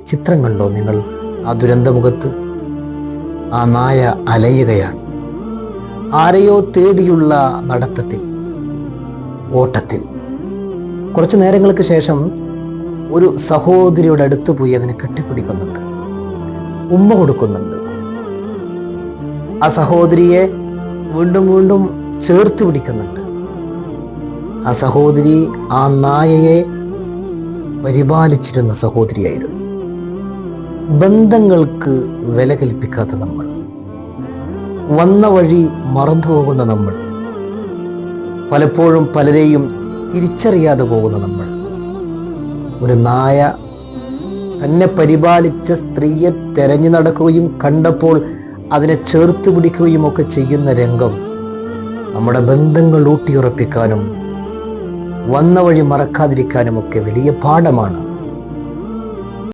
ചിത്രം കണ്ടോ നിങ്ങൾ? ആ ദുരന്തമുഖത്ത് ആ നായ അലയുകയാണ്. ആരെയോ തേടിയുള്ള നടത്തത്തിൽ, ഓട്ടത്തിൽ. കുറച്ചു നേരങ്ങൾക്ക് ശേഷം ഒരു സഹോദരിയുടെ അടുത്ത് പോയി അതിനെ കെട്ടിപ്പിടിക്കുന്നുണ്ട്, ഉമ്മ കൊടുക്കുന്നുണ്ട്. ആ സഹോദരിയെ വീണ്ടും വീണ്ടും ചേർത്ത് പിടിക്കുന്നുണ്ട്. ആ സഹോദരി ആ നായയെ പരിപാലിച്ചിരുന്ന സഹോദരിയായിരുന്നു. ബന്ധങ്ങൾക്ക് വില കൽപ്പിക്കാത്ത നമ്മൾ, വന്ന വഴി മറന്നുപോകുന്ന നമ്മൾ, പലപ്പോഴും പലരെയും തിരിച്ചറിയാതെ പോകുന്ന നമ്മൾ. ഒരു നായ തന്നെ പരിപാലിച്ച സ്ത്രീയെ തെരഞ്ഞു നടക്കുകയും കണ്ടപ്പോൾ അതിനെ ചേർത്ത് പിടിക്കുകയും ഒക്കെ ചെയ്യുന്ന രംഗം നമ്മുടെ ബന്ധങ്ങൾ ഊട്ടിയുറപ്പിക്കാനും വന്ന വഴി മറക്കാതിരിക്കാനും ഒക്കെ വലിയ പാഠമാണ്.